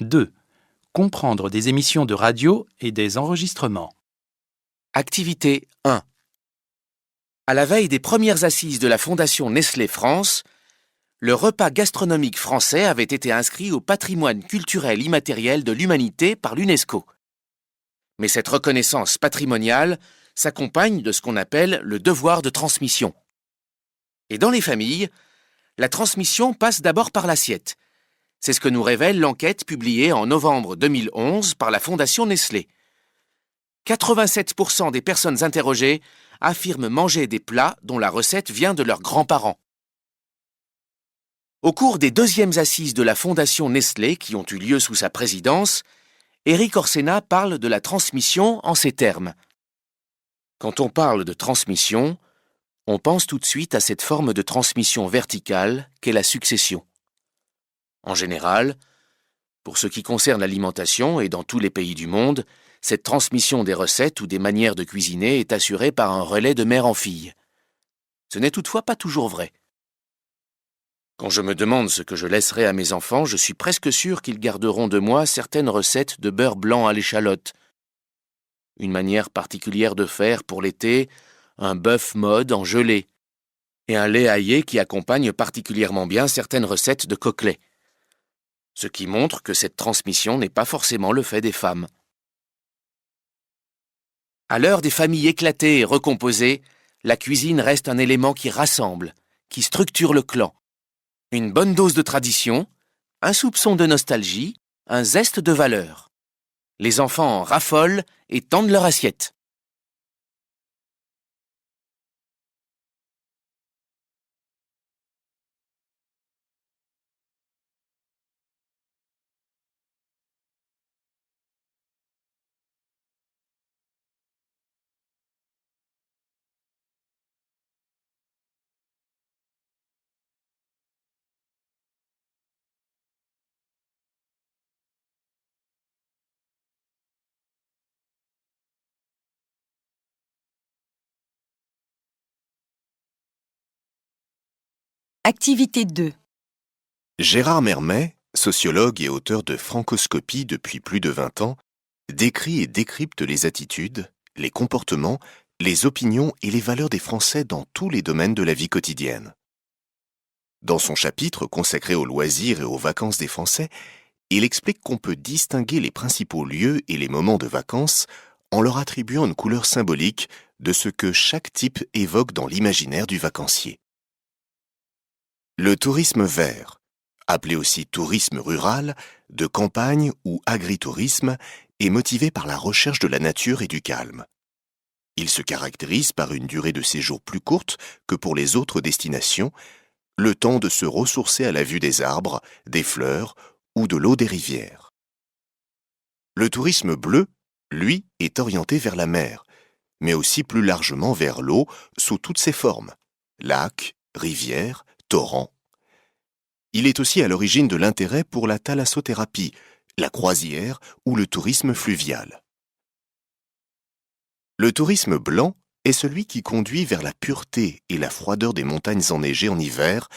2. Comprendre des émissions de radio et des enregistrements. Activité 1. À la veille des premières assises de la Fondation Nestlé France, le repas gastronomique français avait été inscrit au patrimoine culturel immatériel de l'humanité par l'UNESCO. Mais cette reconnaissance patrimoniale s'accompagne de ce qu'on appelle le devoir de transmission. Et dans les familles, la transmission passe d'abord par l'assiette. C'est ce que nous révèle l'enquête publiée en novembre 2011 par la Fondation Nestlé. 87% des personnes interrogées affirment manger des plats dont la recette vient de leurs grands-parents. Au cours des deuxièmes assises de la Fondation Nestlé qui ont eu lieu sous sa présidence, Éric Orsena parle de la transmission en ces termes. Quand on parle de transmission, on pense tout de suite à cette forme de transmission verticale qu'est la succession. En général, pour ce qui concerne l'alimentation et dans tous les pays du monde, cette transmission des recettes ou des manières de cuisiner est assurée par un relais de mère en fille. Ce n'est toutefois pas toujours vrai. Quand je me demande ce que je laisserai à mes enfants, je suis presque sûr qu'ils garderont de moi certaines recettes de beurre blanc à l'échalote, une manière particulière de faire pour l'été, un bœuf mode en gelée, et un lait aillé qui accompagne particulièrement bien certaines recettes de coquelets. Ce qui montre que cette transmission n'est pas forcément le fait des femmes. À l'heure des familles éclatées et recomposées, la cuisine reste un élément qui rassemble, qui structure le clan. Une bonne dose de tradition, un soupçon de nostalgie, un zeste de valeur. Les enfants en raffolent et tendent leur assiette. Activité 2. Gérard Mermet, sociologue et auteur de Francoscopie depuis plus de 20 ans, décrit et décrypte les attitudes, les comportements, les opinions et les valeurs des Français dans tous les domaines de la vie quotidienne. Dans son chapitre consacré aux loisirs et aux vacances des Français, il explique qu'on peut distinguer les principaux lieux et les moments de vacances en leur attribuant une couleur symbolique de ce que chaque type évoque dans l'imaginaire du vacancier. Le tourisme vert, appelé aussi tourisme rural, de campagne ou agritourisme, est motivé par la recherche de la nature et du calme. Il se caractérise par une durée de séjour plus courte que pour les autres destinations, le temps de se ressourcer à la vue des arbres, des fleurs ou de l'eau des rivières. Le tourisme bleu, lui, est orienté vers la mer, mais aussi plus largement vers l'eau sous toutes ses formes, lacs, rivières, torrents. Il est aussi à l'origine de l'intérêt pour la thalassothérapie, la croisière ou le tourisme fluvial. Le tourisme blanc est celui qui conduit vers la pureté et la froideur des montagnes enneigées en hiver,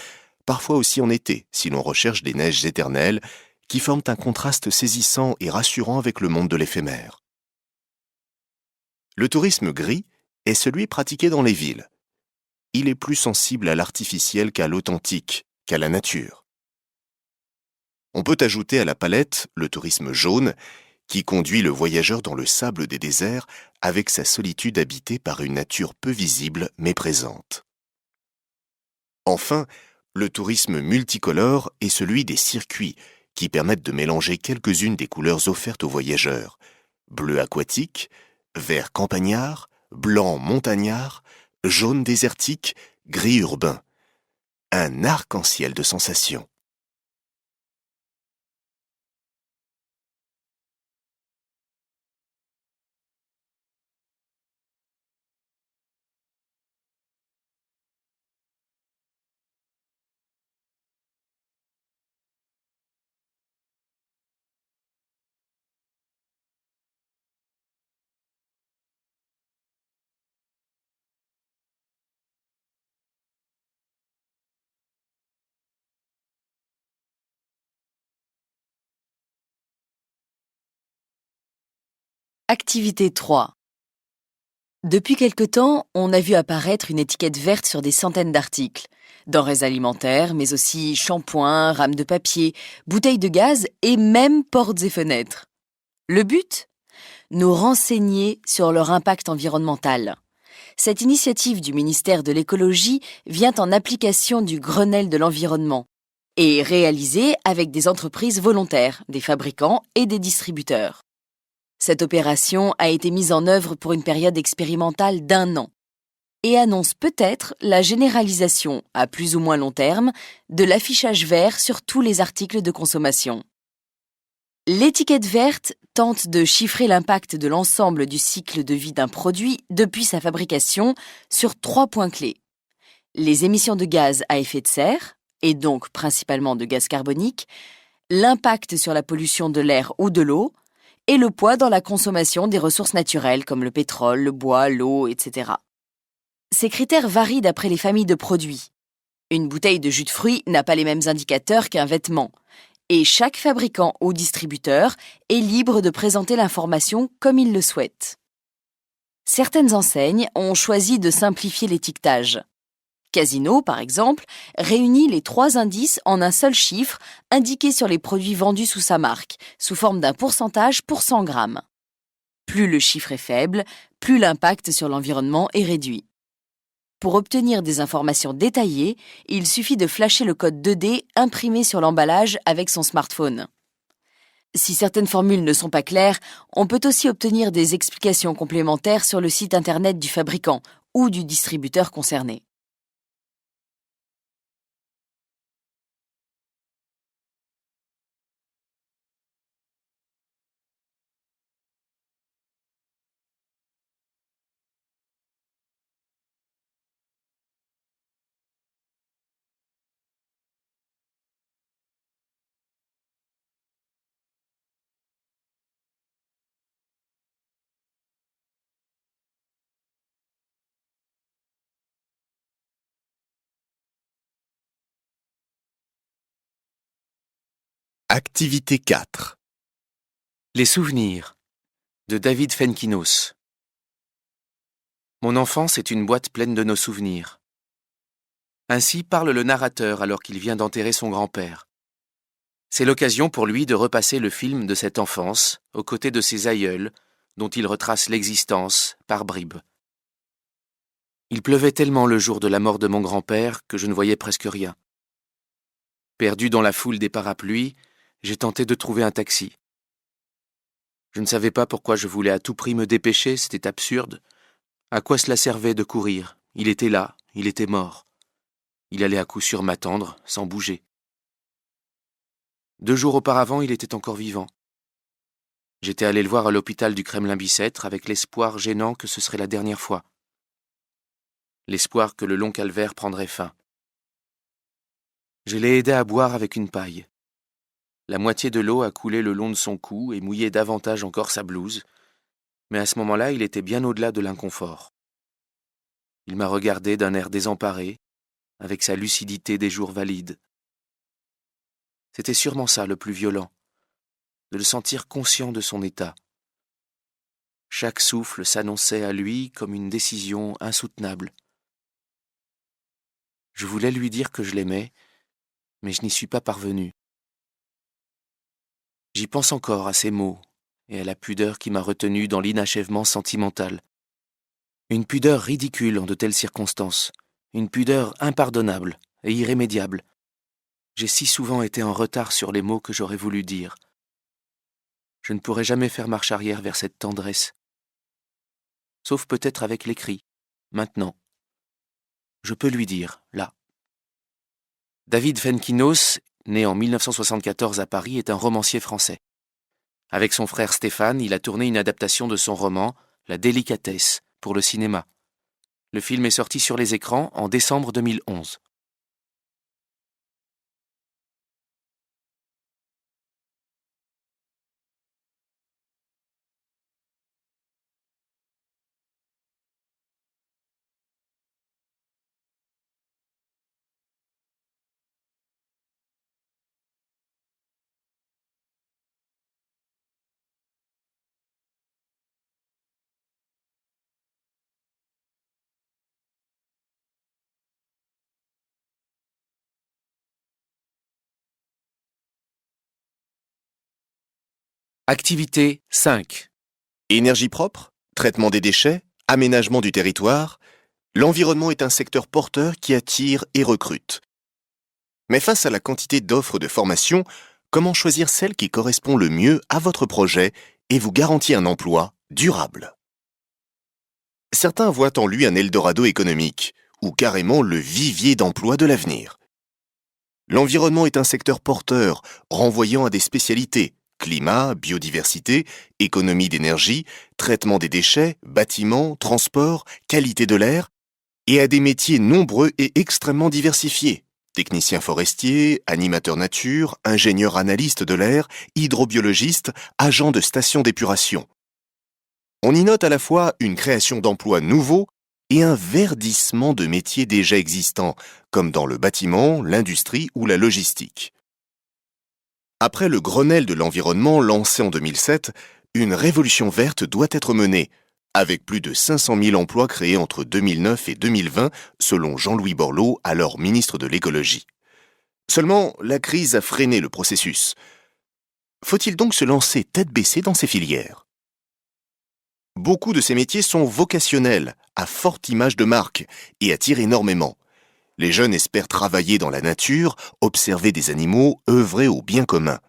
parfois aussi en été, si l'on recherche des neiges éternelles qui forment un contraste saisissant et rassurant avec le monde de l'éphémère. Le tourisme gris est celui pratiqué dans les villes. Il est plus sensible à l'artificiel qu'à l'authentique, qu'à la nature. On peut ajouter à la palette le tourisme jaune, qui conduit le voyageur dans le sable des déserts avec sa solitude habitée par une nature peu visible mais présente. Enfin, le tourisme multicolore est celui des circuits, qui permettent de mélanger quelques-unes des couleurs offertes aux voyageurs. Bleu aquatique, vert campagnard, blanc montagnard, jaune désertique, gris urbain. Un arc-en-ciel de sensations. Activité 3. Depuis quelque temps, on a vu apparaître une étiquette verte sur des centaines d'articles. Denrées alimentaires, mais aussi shampoings, rames de papier, bouteilles de gaz et même portes et fenêtres. Le but ? Nous renseigner sur leur impact environnemental. Cette initiative du ministère de l'Écologie vient en application du Grenelle de l'environnement et est réalisée avec des entreprises volontaires, des fabricants et des distributeurs. Cette opération a été mise en œuvre pour une période expérimentale d'1 an et annonce peut-être la généralisation, à plus ou moins long terme, de l'affichage vert sur tous les articles de consommation. L'étiquette verte tente de chiffrer l'impact de l'ensemble du cycle de vie d'un produit depuis sa fabrication sur 3 points clés. Les émissions de gaz à effet de serre, et donc principalement de gaz carbonique, l'impact sur la pollution de l'air ou de l'eau, et le poids dans la consommation des ressources naturelles comme le pétrole, le bois, l'eau, etc. Ces critères varient d'après les familles de produits. Une bouteille de jus de fruits n'a pas les mêmes indicateurs qu'un vêtement, et chaque fabricant ou distributeur est libre de présenter l'information comme il le souhaite. Certaines enseignes ont choisi de simplifier l'étiquetage. Casino, par exemple, réunit les 3 indices en un seul chiffre indiqué sur les produits vendus sous sa marque, sous forme d'un pourcentage pour 100 grammes. Plus le chiffre est faible, plus l'impact sur l'environnement est réduit. Pour obtenir des informations détaillées, il suffit de flasher le code 2D imprimé sur l'emballage avec son smartphone. Si certaines formules ne sont pas claires, on peut aussi obtenir des explications complémentaires sur le site internet du fabricant ou du distributeur concerné. Activité 4. Les souvenirs de David Fenkinos. Mon enfance est une boîte pleine de nos souvenirs. Ainsi parle le narrateur alors qu'il vient d'enterrer son grand-père. C'est l'occasion pour lui de repasser le film de cette enfance aux côtés de ses aïeuls, dont il retrace l'existence par bribes. Il pleuvait tellement le jour de la mort de mon grand-père que je ne voyais presque rien. Perdu dans la foule des parapluies, j'ai tenté de trouver un taxi. Je ne savais pas pourquoi je voulais à tout prix me dépêcher, c'était absurde. À quoi cela servait de courir ? Il était là, il était mort. Il allait à coup sûr m'attendre, sans bouger. 2 jours auparavant, il était encore vivant. J'étais allé le voir à l'hôpital du Kremlin-Bicêtre avec l'espoir gênant que ce serait la dernière fois. L'espoir que le long calvaire prendrait fin. Je l'ai aidé à boire avec une paille. La moitié de l'eau a coulé le long de son cou et mouillé davantage encore sa blouse, mais à ce moment-là, il était bien au-delà de l'inconfort. Il m'a regardé d'un air désemparé, avec sa lucidité des jours valides. C'était sûrement ça le plus violent, de le sentir conscient de son état. Chaque souffle s'annonçait à lui comme une décision insoutenable. Je voulais lui dire que je l'aimais, mais je n'y suis pas parvenu. J'y pense encore à ces mots et à la pudeur qui m'a retenu dans l'inachèvement sentimental. Une pudeur ridicule en de telles circonstances, une pudeur impardonnable et irrémédiable. J'ai si souvent été en retard sur les mots que j'aurais voulu dire. Je ne pourrai jamais faire marche arrière vers cette tendresse. Sauf peut-être avec l'écrit, maintenant. Je peux lui dire, là. David Fenkinos, né en 1974 à Paris, est un romancier français. Avec son frère Stéphane, il a tourné une adaptation de son roman, La délicatesse, pour le cinéma. Le film est sorti sur les écrans en décembre 2011. Activité 5. Énergie propre, traitement des déchets, aménagement du territoire, l'environnement est un secteur porteur qui attire et recrute. Mais face à la quantité d'offres de formation, comment choisir celle qui correspond le mieux à votre projet et vous garantit un emploi durable? Certains voient en lui un Eldorado économique, ou carrément le vivier d'emploi de l'avenir. L'environnement est un secteur porteur, renvoyant à des spécialités: climat, biodiversité, économie d'énergie, traitement des déchets, bâtiments, transport, qualité de l'air, et à des métiers nombreux et extrêmement diversifiés: technicien forestier, animateur nature, ingénieur analyste de l'air, hydrobiologiste, agent de station d'épuration. On y note à la fois une création d'emplois nouveaux et un verdissement de métiers déjà existants, comme dans le bâtiment, l'industrie ou la logistique. Après le Grenelle de l'environnement lancé en 2007, une révolution verte doit être menée, avec plus de 500 000 emplois créés entre 2009 et 2020, selon Jean-Louis Borloo, alors ministre de l'écologie. Seulement, la crise a freiné le processus. Faut-il donc se lancer tête baissée dans ces filières? Beaucoup de ces métiers sont vocationnels, à forte image de marque, et attirent énormément. Les jeunes espèrent travailler dans la nature, observer des animaux, œuvrer au bien commun.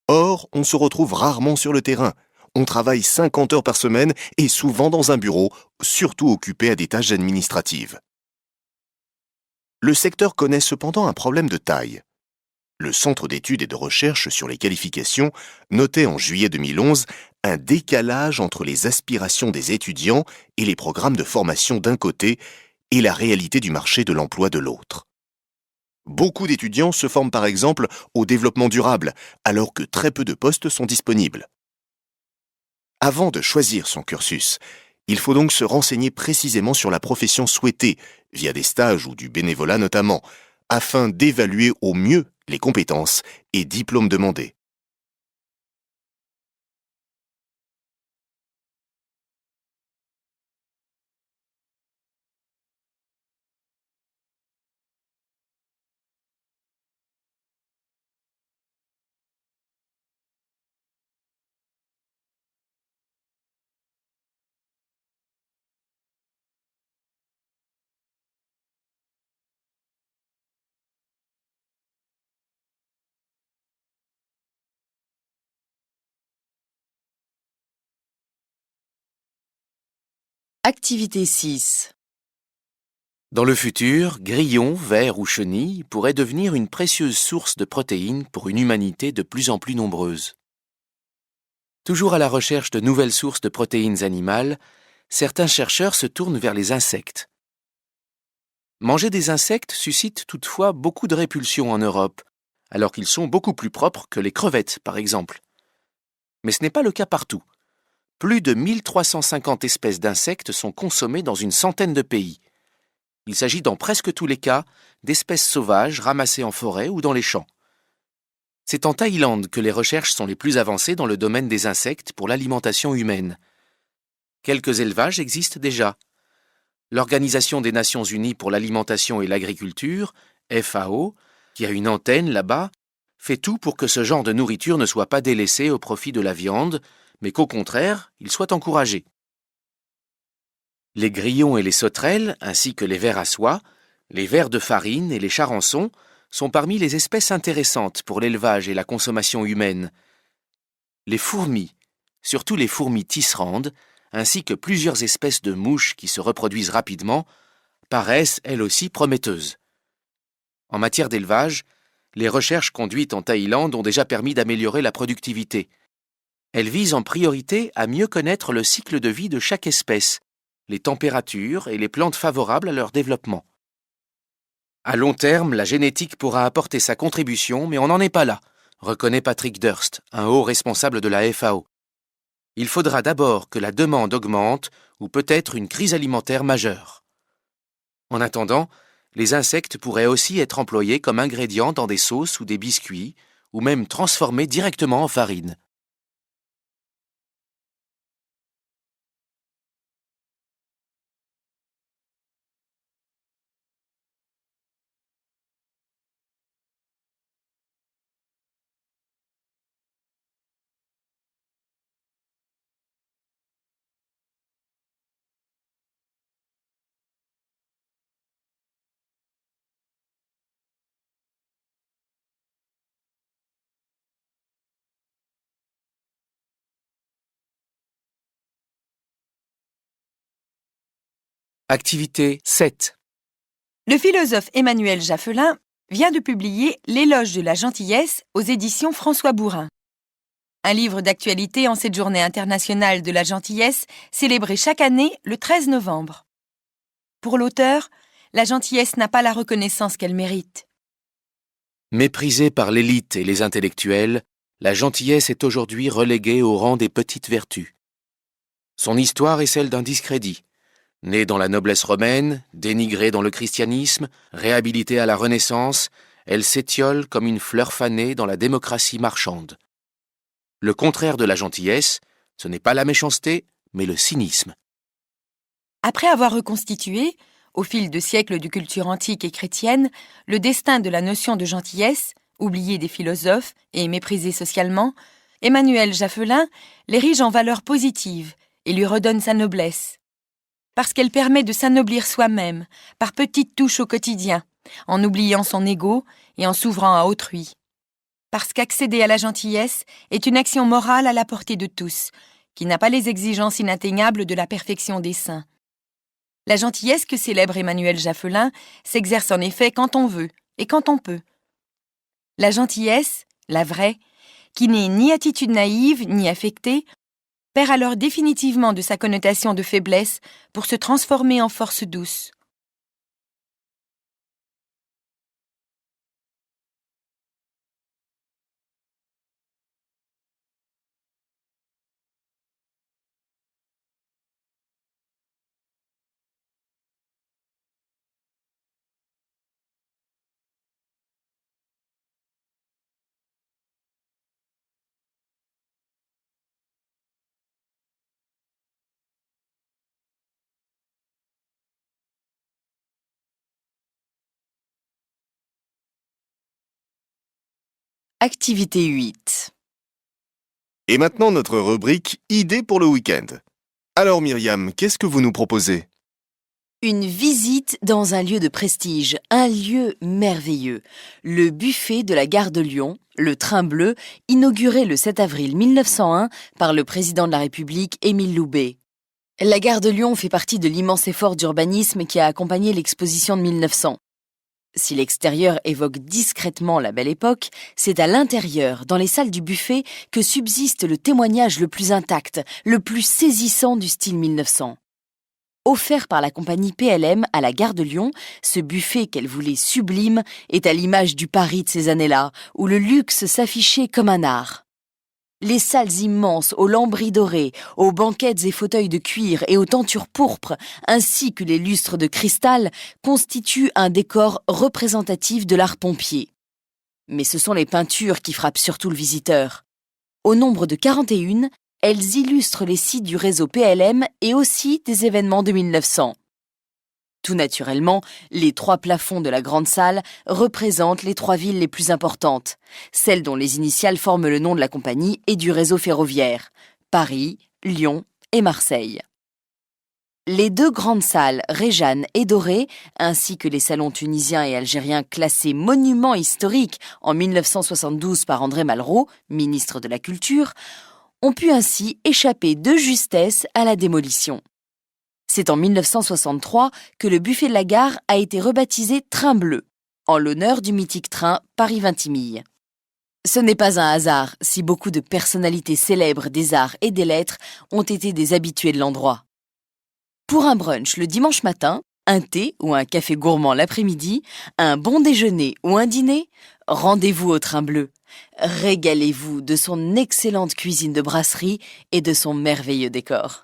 Or, on se retrouve rarement sur le terrain. On travaille 50 heures par semaine et souvent dans un bureau, surtout occupé à des tâches administratives. Le secteur connaît cependant un problème de taille. Le Centre d'études et de recherche sur les qualifications notait en juillet 2011 un décalage entre les aspirations des étudiants et les programmes de formation d'un côté et la réalité du marché de l'emploi de l'autre. Beaucoup d'étudiants se forment par exemple au développement durable, alors que très peu de postes sont disponibles. Avant de choisir son cursus, il faut donc se renseigner précisément sur la profession souhaitée, via des stages ou du bénévolat notamment, afin d'évaluer au mieux les compétences et diplômes demandés. Activité 6. Dans le futur, grillons, vers ou chenilles pourraient devenir une précieuse source de protéines pour une humanité de plus en plus nombreuse. Toujours à la recherche de nouvelles sources de protéines animales, certains chercheurs se tournent vers les insectes. Manger des insectes suscite toutefois beaucoup de répulsion en Europe, alors qu'ils sont beaucoup plus propres que les crevettes, par exemple. Mais ce n'est pas le cas partout. Plus de 1350 espèces d'insectes sont consommées dans une centaine de pays. Il s'agit dans presque tous les cas d'espèces sauvages ramassées en forêt ou dans les champs. C'est en Thaïlande que les recherches sont les plus avancées dans le domaine des insectes pour l'alimentation humaine. Quelques élevages existent déjà. L'Organisation des Nations Unies pour l'alimentation et l'agriculture, FAO, qui a une antenne là-bas, fait tout pour que ce genre de nourriture ne soit pas délaissé au profit de la viande, mais qu'au contraire, il soit encouragé. Les grillons et les sauterelles, ainsi que les vers à soie, les vers de farine et les charançons sont parmi les espèces intéressantes pour l'élevage et la consommation humaine. Les fourmis, surtout les fourmis tisserandes, ainsi que plusieurs espèces de mouches qui se reproduisent rapidement, paraissent elles aussi prometteuses. En matière d'élevage, les recherches conduites en Thaïlande ont déjà permis d'améliorer la productivité. Elles visent en priorité à mieux connaître le cycle de vie de chaque espèce, les températures et les plantes favorables à leur développement. À long terme, la génétique pourra apporter sa contribution, mais on n'en est pas là, reconnaît Patrick Durst, un haut responsable de la FAO. Il faudra d'abord que la demande augmente ou peut-être une crise alimentaire majeure. En attendant, les insectes pourraient aussi être employés comme ingrédients dans des sauces ou des biscuits, ou même transformés directement en farine. Activité 7. Le philosophe Emmanuel Jaffelin vient de publier L'éloge de la gentillesse aux éditions François Bourin. Un livre d'actualité en cette journée internationale de la gentillesse célébrée chaque année le 13 novembre. Pour l'auteur, la gentillesse n'a pas la reconnaissance qu'elle mérite. Méprisée par l'élite et les intellectuels, la gentillesse est aujourd'hui reléguée au rang des petites vertus. Son histoire est celle d'un discrédit. Née dans la noblesse romaine, dénigrée dans le christianisme, réhabilitée à la Renaissance, elle s'étiole comme une fleur fanée dans la démocratie marchande. Le contraire de la gentillesse, ce n'est pas la méchanceté, mais le cynisme. Après avoir reconstitué, au fil de siècles de culture antique et chrétienne, le destin de la notion de gentillesse, oubliée des philosophes et méprisée socialement, Emmanuel Jaffelin l'érige en valeur positive et lui redonne sa noblesse. Parce qu'elle permet de s'anoblir soi-même, par petites touches au quotidien, en oubliant son ego et en s'ouvrant à autrui. Parce qu'accéder à la gentillesse est une action morale à la portée de tous, qui n'a pas les exigences inatteignables de la perfection des saints. La gentillesse que célèbre Emmanuel Jaffelin s'exerce en effet quand on veut et quand on peut. La gentillesse, la vraie, qui n'est ni attitude naïve ni affectée, perd alors définitivement de sa connotation de faiblesse pour se transformer en force douce. Activité 8. Et maintenant notre rubrique Idées pour le week-end. Alors Myriam, qu'est-ce que vous nous proposez? Une visite dans un lieu de prestige, un lieu merveilleux. Le buffet de la gare de Lyon, le Train Bleu, inauguré le 7 avril 1901 par le président de la République Émile Loubet. La gare de Lyon fait partie de l'immense effort d'urbanisme qui a accompagné l'exposition de 1900. Si l'extérieur évoque discrètement la belle époque, c'est à l'intérieur, dans les salles du buffet, que subsiste le témoignage le plus intact, le plus saisissant du style 1900. Offert par la compagnie PLM à la gare de Lyon, ce buffet qu'elle voulait sublime est à l'image du Paris de ces années-là, où le luxe s'affichait comme un art. Les salles immenses, aux lambris dorés, aux banquettes et fauteuils de cuir et aux tentures pourpres, ainsi que les lustres de cristal, constituent un décor représentatif de l'art pompier. Mais ce sont les peintures qui frappent surtout le visiteur. Au nombre de 41, elles illustrent les sites du réseau PLM et aussi des événements de 1900. Tout naturellement, les 3 plafonds de la grande salle représentent les 3 villes les plus importantes, celles dont les initiales forment le nom de la compagnie et du réseau ferroviaire, Paris, Lyon et Marseille. Les 2 grandes salles, Réjane et Dorée, ainsi que les salons tunisiens et algériens classés monuments historiques en 1972 par André Malraux, ministre de la Culture, ont pu ainsi échapper de justesse à la démolition. C'est en 1963 que le buffet de la gare a été rebaptisé Train Bleu, en l'honneur du mythique train Paris-Vintimille. Ce n'est pas un hasard si beaucoup de personnalités célèbres des arts et des lettres ont été des habitués de l'endroit. Pour un brunch le dimanche matin, un thé ou un café gourmand l'après-midi, un bon déjeuner ou un dîner, rendez-vous au Train Bleu. Régalez-vous de son excellente cuisine de brasserie et de son merveilleux décor.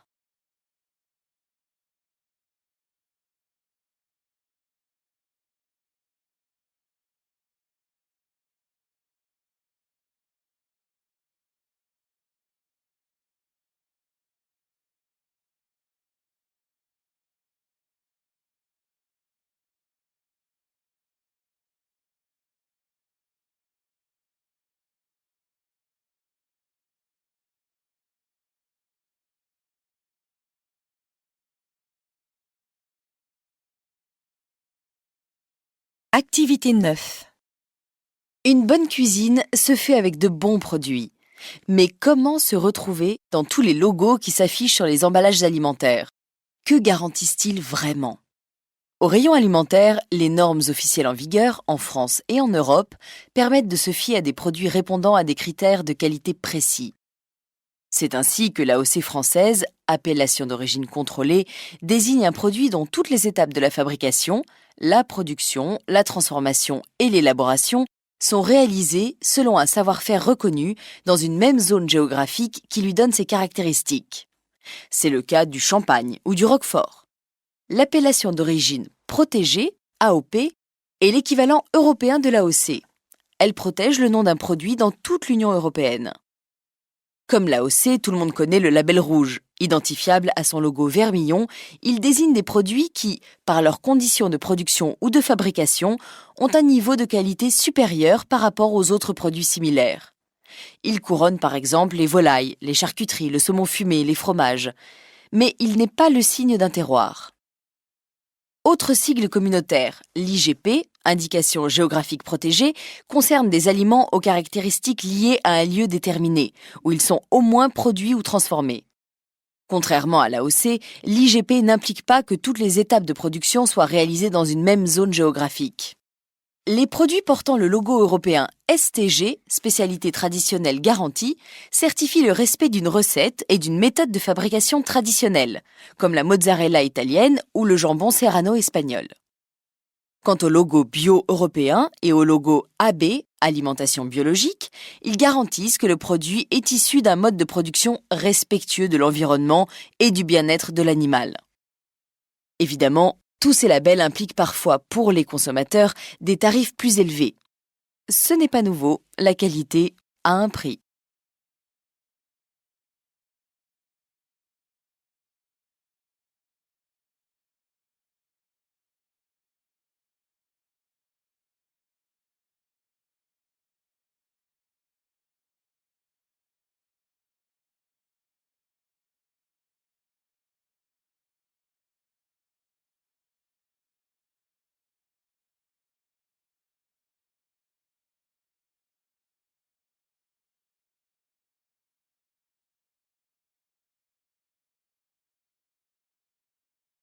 Activité 9. Une bonne cuisine se fait avec de bons produits. Mais comment se retrouver dans tous les logos qui s'affichent sur les emballages alimentaires? Que garantissent-ils vraiment? Au rayon alimentaire, les normes officielles en vigueur, en France et en Europe, permettent de se fier à des produits répondant à des critères de qualité précis. C'est ainsi que l'AOC française, appellation d'origine contrôlée, désigne un produit dont toutes les étapes de la fabrication, la production, la transformation et l'élaboration sont réalisées selon un savoir-faire reconnu dans une même zone géographique qui lui donne ses caractéristiques. C'est le cas du champagne ou du roquefort. L'appellation d'origine protégée, AOP, est l'équivalent européen de l'AOC. Elle protège le nom d'un produit dans toute l'Union européenne. Comme l'AOC, tout le monde connaît le label rouge. Identifiable à son logo vermillon, il désigne des produits qui, par leurs conditions de production ou de fabrication, ont un niveau de qualité supérieur par rapport aux autres produits similaires. Il couronne par exemple les volailles, les charcuteries, le saumon fumé, les fromages. Mais il n'est pas le signe d'un terroir. Autre sigle communautaire, l'IGP, indication géographique protégée, concerne des aliments aux caractéristiques liées à un lieu déterminé, où ils sont au moins produits ou transformés. Contrairement à l'AOC, l'IGP n'implique pas que toutes les étapes de production soient réalisées dans une même zone géographique. Les produits portant le logo européen STG, spécialité traditionnelle garantie, certifient le respect d'une recette et d'une méthode de fabrication traditionnelle, comme la mozzarella italienne ou le jambon serrano espagnol. Quant au logo bio européen et au logo AB, alimentation biologique, ils garantissent que le produit est issu d'un mode de production respectueux de l'environnement et du bien-être de l'animal. Évidemment, tous ces labels impliquent parfois pour les consommateurs des tarifs plus élevés. Ce n'est pas nouveau, la qualité a un prix.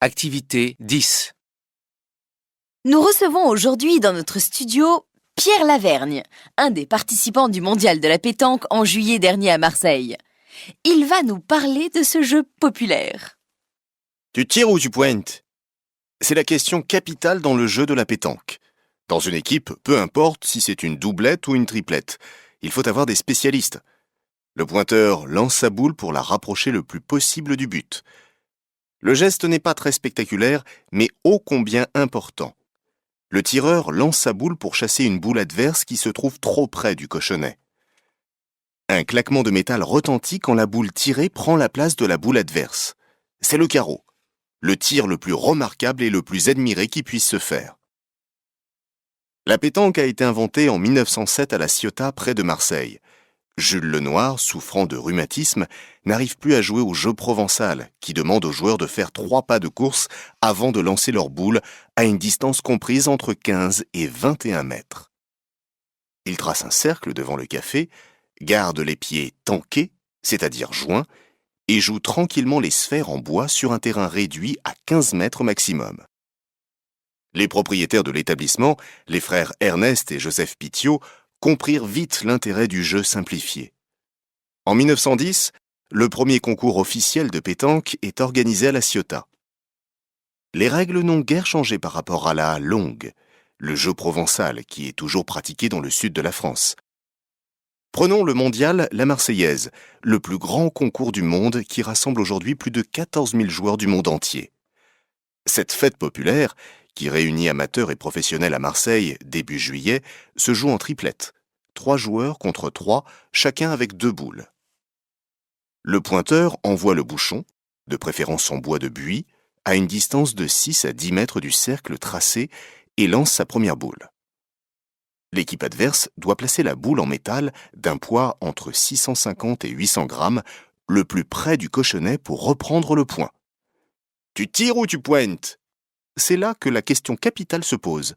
Activité 10. Nous recevons aujourd'hui dans notre studio Pierre Lavergne, un des participants du Mondial de la pétanque en juillet dernier à Marseille. Il va nous parler de ce jeu populaire. Tu tires ou tu pointes? C'est la question capitale dans le jeu de la pétanque. Dans une équipe, peu importe si c'est une doublette ou une triplette, il faut avoir des spécialistes. Le pointeur lance sa boule pour la rapprocher le plus possible du but. Le geste n'est pas très spectaculaire, mais ô combien important. Le tireur lance sa boule pour chasser une boule adverse qui se trouve trop près du cochonnet. Un claquement de métal retentit quand la boule tirée prend la place de la boule adverse. C'est le carreau, le tir le plus remarquable et le plus admiré qui puisse se faire. La pétanque a été inventée en 1907 à La Ciotat, près de Marseille. Jules Lenoir, souffrant de rhumatisme, n'arrive plus à jouer au jeu provençal, qui demande aux joueurs de faire 3 pas de course avant de lancer leur boule à une distance comprise entre 15 et 21 mètres. Il trace un cercle devant le café, garde les pieds tankés, c'est-à-dire joints, et joue tranquillement les sphères en bois sur un terrain réduit à 15 mètres maximum. Les propriétaires de l'établissement, les frères Ernest et Joseph Petiot, comprirent vite l'intérêt du jeu simplifié. En 1910, le premier concours officiel de pétanque est organisé à La Ciotat. Les règles n'ont guère changé par rapport à la longue, le jeu provençal qui est toujours pratiqué dans le sud de la France. Prenons le mondial La Marseillaise, le plus grand concours du monde qui rassemble aujourd'hui plus de 14 000 joueurs du monde entier. Cette fête populaire, qui réunit amateurs et professionnels à Marseille début juillet, se joue en triplette. 3 joueurs contre 3, chacun avec 2 boules. Le pointeur envoie le bouchon, de préférence en bois de buis, à une distance de 6 à 10 mètres du cercle tracé et lance sa première boule. L'équipe adverse doit placer la boule en métal d'un poids entre 650 et 800 grammes, le plus près du cochonnet pour reprendre le point. Tu tires ou tu pointes? C'est là que la question capitale se pose.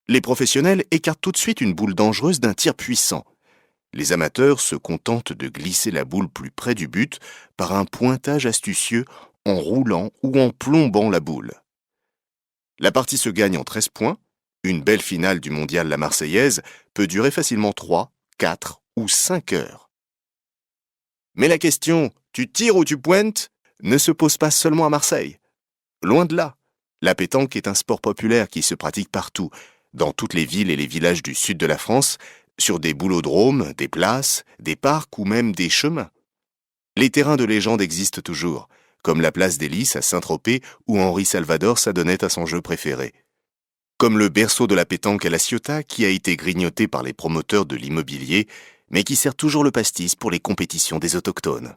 Les professionnels écartent tout de suite une boule dangereuse d'un tir puissant. Les amateurs se contentent de glisser la boule plus près du but par un pointage astucieux en roulant ou en plombant la boule. La partie se gagne en 13 points. Une belle finale du mondial La Marseillaise peut durer facilement 3, 4 ou 5 heures. Mais la question « tu tires ou tu pointes ?» ne se pose pas seulement à Marseille. Loin de là, la pétanque est un sport populaire qui se pratique partout, dans toutes les villes et les villages du sud de la France, sur des boulodromes, des places, des parcs ou même des chemins. Les terrains de légende existent toujours, comme la place des Lys à Saint-Tropez où Henri Salvador s'adonnait à son jeu préféré. Comme le berceau de la pétanque à La Ciotat qui a été grignoté par les promoteurs de l'immobilier, mais qui sert toujours le pastis pour les compétitions des autochtones.